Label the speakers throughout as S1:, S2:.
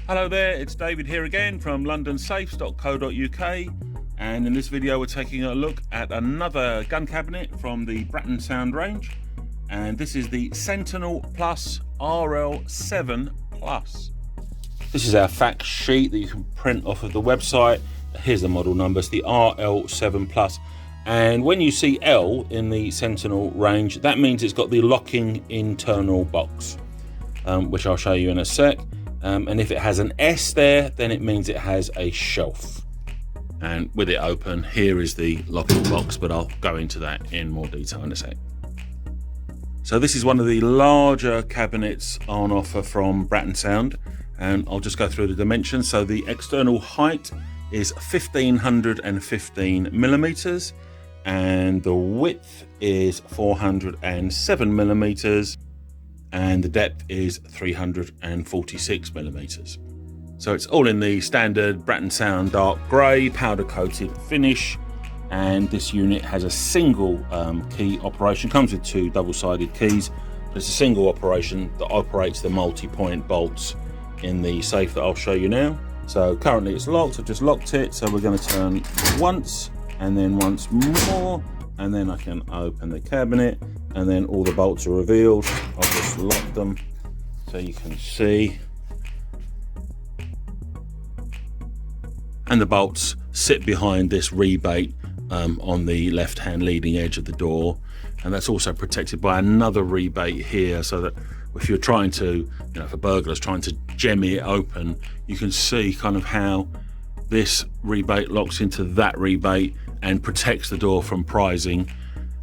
S1: Hello there, it's David here again from londonsafes.co.uk, and in this video we're taking a look at another gun cabinet from the Brattonsound range, and this is the Sentinel Plus RL7 Plus. This is our fact sheet that you can print off of the website. Here's the model number, it's the RL7 Plus, and when you see L in the Sentinel range, that means it's got the locking internal box, which I'll show you in a sec. And if it has an S there, then it means it has a shelf. And with it open, here is the locking box, but I'll go into that in more detail in a sec. So this is one of the larger cabinets on offer from Brattonsound, and I'll just go through the dimensions. So the external height is 1515 millimeters, and the width is 407 millimeters. And the depth is 346 millimeters. So it's all in the standard Brattonsound dark grey powder coated finish, and this unit has a single key operation. Comes with two double-sided keys, but it's a single operation that operates the multi-point bolts in the safe that I'll show you now. So currently it's locked. I've just locked it, so we're going to turn once and then once more, and then I can open the cabinet, and then all the bolts are revealed. I'll just lock them so you can see. And the bolts sit behind this rebate on the left-hand leading edge of the door, and that's also protected by another rebate here, so that if you're trying to, if a burglar's trying to jemmy it open, you can see kind of how this rebate locks into that rebate and protects the door from prizing.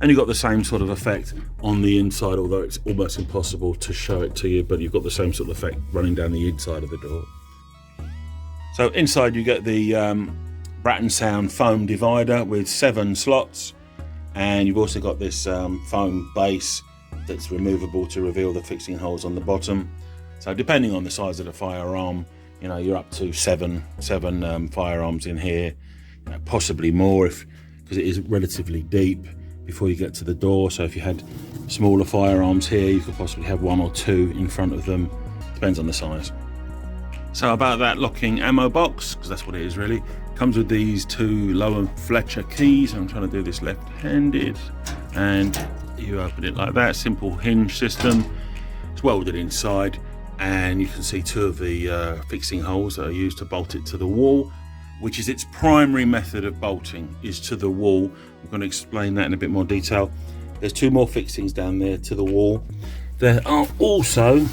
S1: And you've got the same sort of effect on the inside, although it's almost impossible to show it to you, but you've got the same sort of effect running down the inside of the door. So inside you get the Brattonsound foam divider with 7 slots, and you've also got this foam base that's removable to reveal the fixing holes on the bottom. So depending on the size of the firearm, you're up to seven firearms in here, possibly more because it is relatively deep before you get to the door. So if you had smaller firearms here, you could possibly have 1 or 2 in front of them, depends on the size. So about that locking ammo box, because that's what it is really, comes with these 2 Lower Fletcher keys. I'm trying to do this left-handed, and you open it like that, simple hinge system. It's welded inside, and you can see 2 of the fixing holes that are used to bolt it to the wall, which is its primary method of bolting, is to the wall. I'm going to explain that in a bit more detail. There's 2 more fixings down there to the wall. There are also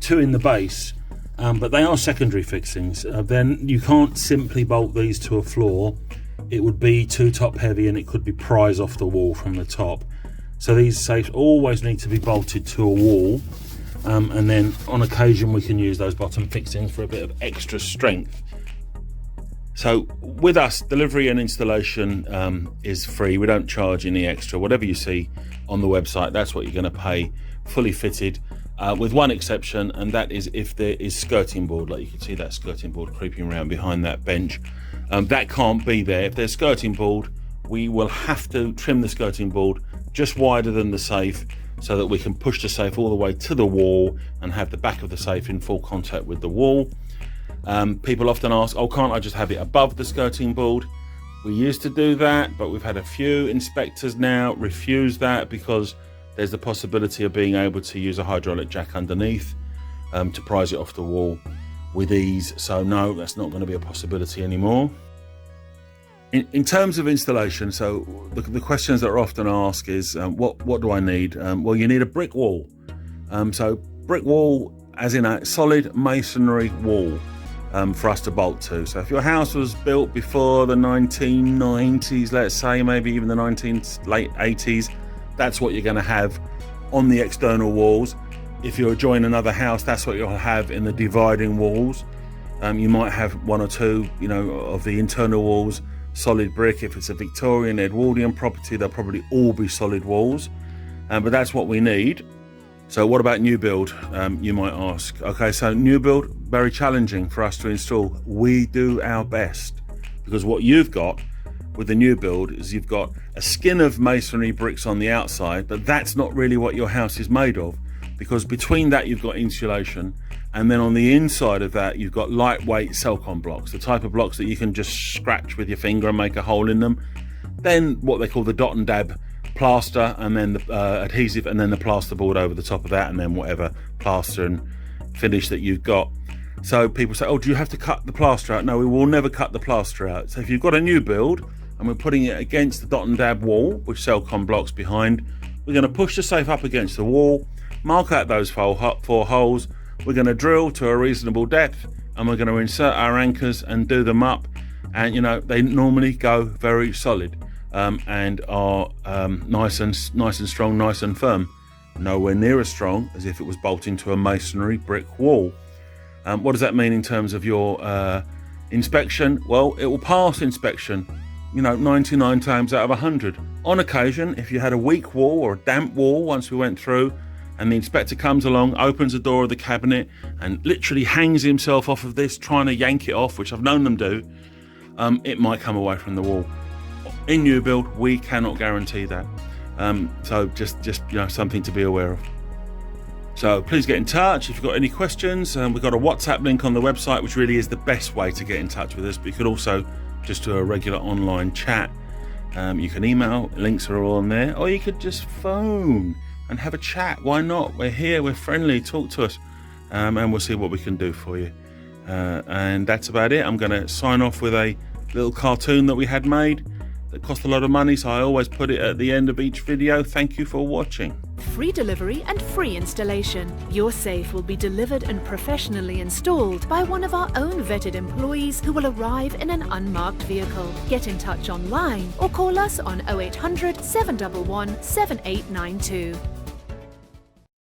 S1: 2 in the base, but they are secondary fixings. Then you can't simply bolt these to a floor. It would be too top heavy, and it could be prized off the wall from the top. So these safes always need to be bolted to a wall, and then on occasion we can use those bottom fixings for a bit of extra strength. So with us, delivery and installation is free. We don't charge any extra. Whatever you see on the website, that's what you're going to pay, fully fitted, with one exception, and that is if there is skirting board. Like you can see that skirting board creeping around behind that bench. That can't be there. If there's skirting board, we will have to trim the skirting board just wider than the safe, so that we can push the safe all the way to the wall and have the back of the safe in full contact with the wall. People often ask, oh, can't I just have it above the skirting board? We used to do that, but we've had a few inspectors now refuse that because there's the possibility of being able to use a hydraulic jack underneath to prise it off the wall with ease. So no, that's not going to be a possibility anymore. In terms of installation, so the questions that are often asked is, what do I need? Well, you need a brick wall. So brick wall as in a solid masonry wall. For us to bolt to. So if your house was built before the 1990s, let's say, maybe even the late 80s, that's what you're going to have on the external walls. If you're joining another house, that's what you'll have in the dividing walls. You might have 1 or 2, of the internal walls solid brick. If it's a Victorian, Edwardian property, they'll probably all be solid walls. But that's what we need. So what about new build, you might ask? Okay, so new build, very challenging for us to install. We do our best, because what you've got with the new build is you've got a skin of masonry bricks on the outside, but that's not really what your house is made of, because between that you've got insulation, And then on the inside of that, you've got lightweight Selcon blocks, the type of blocks that you can just scratch with your finger and make a hole in them. Then what they call the dot and dab plaster, and then the adhesive, and then the plasterboard over the top of that, and then whatever plaster and finish that you've got. So people say, oh, do you have to cut the plaster out? No, we will never cut the plaster out. So if you've got a new build and we're putting it against the dot and dab wall, which Selcon blocks behind, we're going to push the safe up against the wall, mark out those 4 holes. We're going to drill to a reasonable depth, and we're going to insert our anchors and do them up. And you know, they normally go very solid and are nice and strong, nice and firm. Nowhere near as strong as if it was bolting to a masonry brick wall. What does that mean in terms of your inspection? Well, it will pass inspection, you know, 99 times out of 100. On occasion, if you had a weak wall or a damp wall once we went through, and the inspector comes along, opens the door of the cabinet and literally hangs himself off of this, trying to yank it off, which I've known them do, it might come away from the wall. In new build, we cannot guarantee that. So just you know, something to be aware of. So please get in touch if you've got any questions. We've got a WhatsApp link on the website, which really is the best way to get in touch with us, but you could also just do a regular online chat. You can email, links are all on there, or you could just phone and have a chat. Why not? We're here, we're friendly, talk to us, and we'll see what we can do for you. And that's about it. I'm going to sign off with a little cartoon that we had made that cost a lot of money, so I always put it at the end of each video. Thank you for watching.
S2: Free delivery and free installation. Your safe will be delivered and professionally installed by one of our own vetted employees who will arrive in an unmarked vehicle. Get in touch online or call us on 0800 711 7892.